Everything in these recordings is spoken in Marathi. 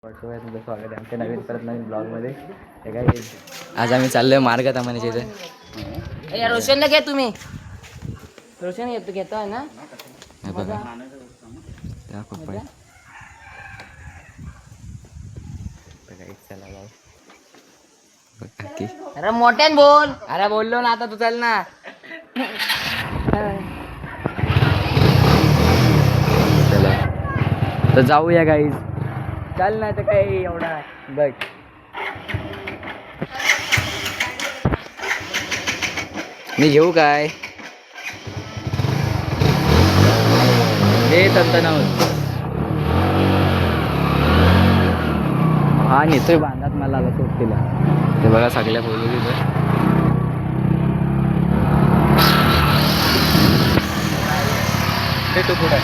तुमचं स्वागत आहे आमच्या नवीन ब्लॉगमध्ये. हे काय आज आम्ही चाललोय मार्गात आम्हाला इथे. रोशनला घ्या तुम्ही. रोशन येतो घेतो आहे ना. हे बघा त्या खूप आहे. चला जाऊ. अरे मोठ्यान बोल. अरे बोललो ना आता तू चल ना. चला तर जाऊया गाईज. चल ना तर काही एवढा बघ. मी घेऊ काय हे तंतनावर हा नेतोय बांधात मला आला सोबतीला. ते बघा सगळ्या बोलू तिथं. भेटू पुढे.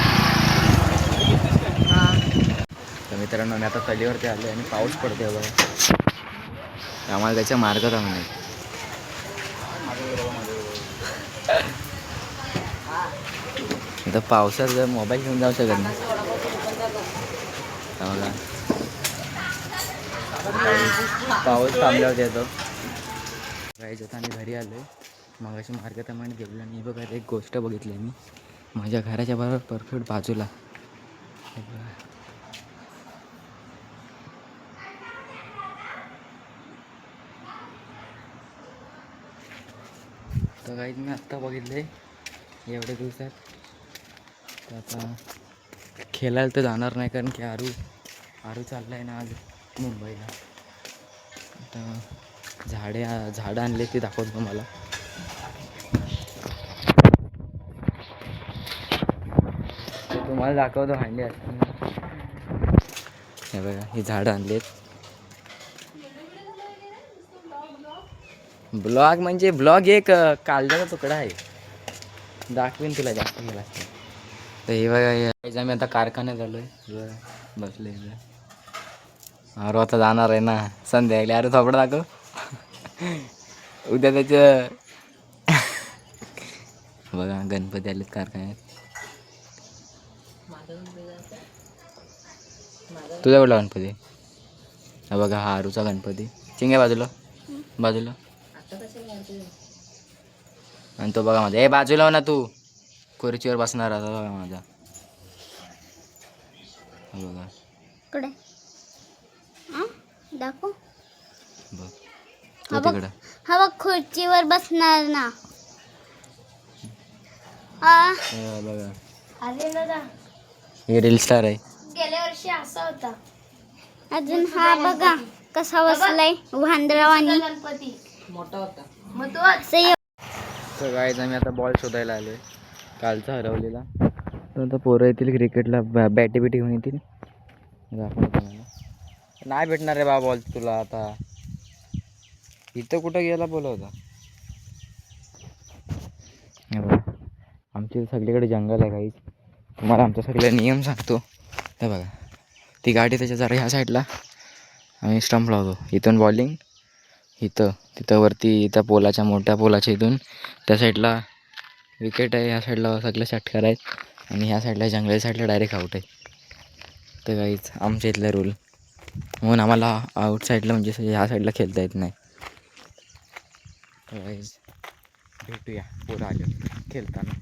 तर मित्रांनो मी आता तलीवरती आलो आणि पाऊस पडतोय बघा. आम्हाला त्याच्या मार्गात आम्ही इथं पावसात जर मोबाईल घेऊन जाऊ शकत नाही. बघा पाऊस थांबल्यावर येतो. गाईज आता आम्ही घरी आलो आहे. मग अशी मार्गात आम्ही गेलो आणि बघा एक गोष्ट बघितली मी माझ्या घराच्या बरोबर परफेक्ट बाजूला. तर गाईज मी आत्ता बघितले एवढ्या दिवसात. तर आता खेळायला तर जाणार नाही कारण की आरू चालला आहे ना आज मुंबईला. आता झाडं आणले ते दाखवतो तुम्हाला. तुम्हाला दाखवतो हांडी असते. हे बघा ही झाडं आणलेत. ब्लॉग म्हणजे ब्लॉग एक कागदाचा तुकडा आहे. दाखवीन तुला जास्त गेला. तर हे बघा आम्ही आता कारखान्यात आलो आहे. बसले अरे आता जाणार आहे ना संध्याकाळी. अरे थोपडं दाखव. उद्या त्याचं बघा गणपती आलेत कारखान्यात. तुझा कुठला गणपती? हा बघा हा आरूचा गणपती. चिंगे बाजूला आणि तो बघा माझा. बाजूला हो ना तू खुर्चीवर बसणार आता बघा माझा. बघा कडे दाखव बघ तो तिकडं. हा बघ खुर्चीवर बसणार ना. बघा अरे दादा हे रील स्टार आहे. गेल्या वर्षी असा होता. अजून हा बघा कसा बसलाय वांदरावानी. गणपती मोठा होता. मग तो असं. तर गाईज आम्ही आता बॉल शोधायला आलो आहे. कालचा हरवलेला. तर आता पोरं येतील क्रिकेटला बॅटी बिटी घेऊन येतील. नाही भेटणार रे बा बॉल तुला आता. इथं कुठं गेला बोला होता. आमच्या सगळीकडे जंगल आहे गाईज. तुम्हाला आमचा सगळे नियम सांगतो. हे बघा ती गाडी त्याच्या जरा ह्या साईडला आम्ही स्टंप लावतो. इथून बॉलिंग तिथं वरती त्या मोठ्या पोलाच्या इथून त्या साईडला विकेट आहे. ह्या साईडला सगळे षटकार आहेत आणि ह्या साईडला जंगलाच्या साईडला डायरेक्ट आऊट आहे. तर काहीच आमच्या इथला रूल म्हणून आम्हाला आऊट साईडला म्हणजे ह्या साईडला खेळता येत नाही. तर काहीच भेटूया पोरं आले खेळताना.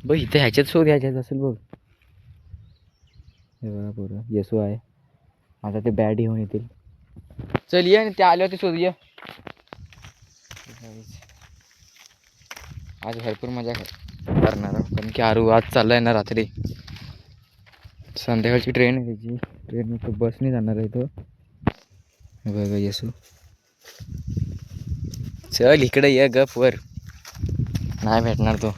बघ इथे ह्याच्यात शोध असेल बघ. हे बघा पोरं येसू आहे. आता ते बॅट घेऊन येतील. चल ये आणि ते आले होते शोध ये. आज भरपूर मजा करणार कारण की आरू आज चाललाय ना रात्री. संध्याकाळची ट्रेन आहे त्याची. ट्रेन तो बसने जाणार आहे तो. बघा येसू चल इकडे ये गप वर. नाही भेटणार तो.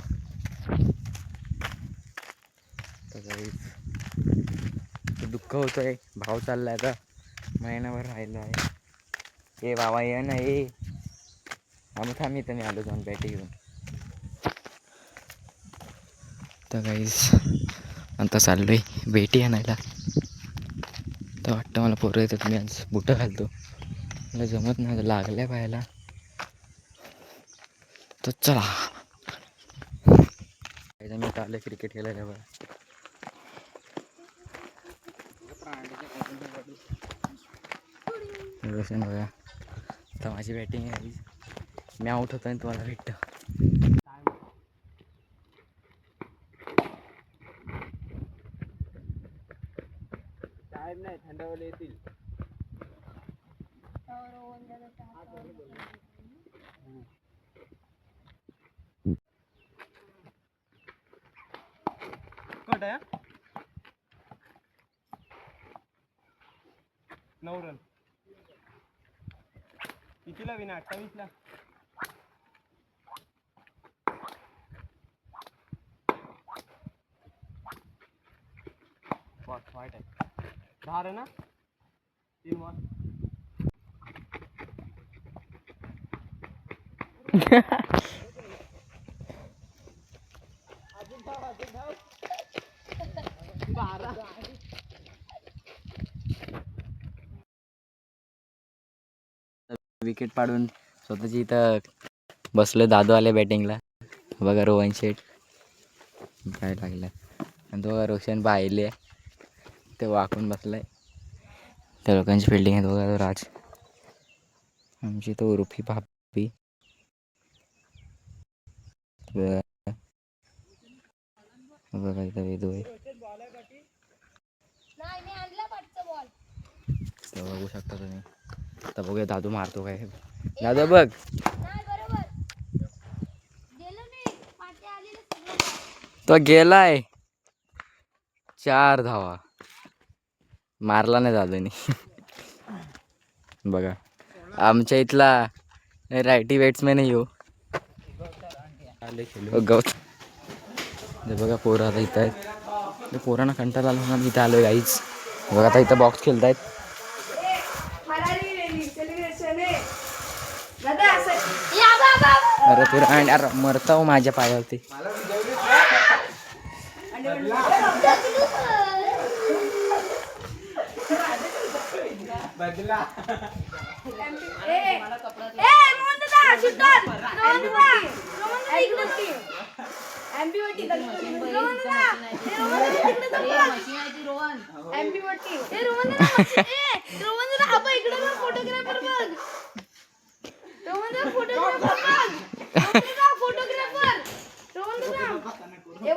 दुःख होतोय. भाव चाललाय आता महिनाभर राहिला आहे. ए बाबा ये ना ये. आम्ही थांबी तर मी आलो जाऊन बॅटी घेऊन. तर काहीच आता चाललोय भेटी आणायला. तर वाटतं मला पोरं येतात. मी आज बुटं घालतो. मला जमत नाही लागल्या पाहायला. तर चला मी आता आलं क्रिकेट खेळायला बघा. रोशन बघा आता माझी बॅटिंग आहे. मी आउट होतो आणि तुम्हाला भेटतो. टाइम नाही, थंडावले येतील. कट आहे 9 रन. कितीला विना? 28ला. वाईट आहे. 10 रन ना, 3 बॉल. विकेट पाडून स्वतःची इथं बसलो दादू आले बॅटिंगला. बघा रोहन शेठ काय लागलं आणि तो रोशन बाहिले ते वाकून बसलाय. त्या लोकांची फिल्डिंग आहे. बघा तो राज, आमची तो रुफी भापी. बघा इथं वेदू आहे. तर बघू शकता तुम्ही. आता बघूया दादू मारतो काय. दादा बघ तो गेलाय. 4 धावा मारला नाही दादूनी. बघा आमच्या इथला रायटी बॅट्समॅन आहे हो गौत. बघा पोरं आता इथं आहेत. पोरांना कंटाळा आला म्हणून इथं आलोय गाईच. बघा आता इथं बॉक्स खेळतायत. अरे तुला अरे मरता हो माझ्या पायावरती.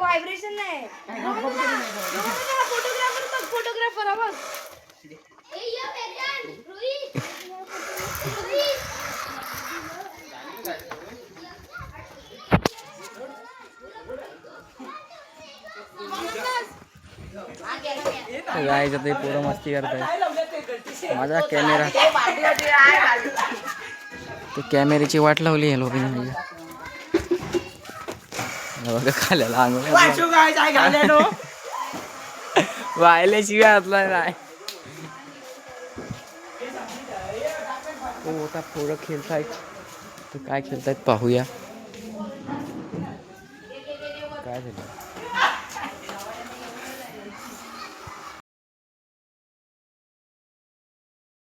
व्हायब्रेशन नाही. फोटोग्राफर हा बघ. गायचं ते पोरं मस्ती करताय. माझा कॅमेरा ते कॅमेऱ्याची वाट लावली आहे लोकांनी. बघा खाल्याला वायल्याशिवाय हातला नाही. हो आता पोरं खेळतायत. तर काय खेळतायत पाहूया. काय झालं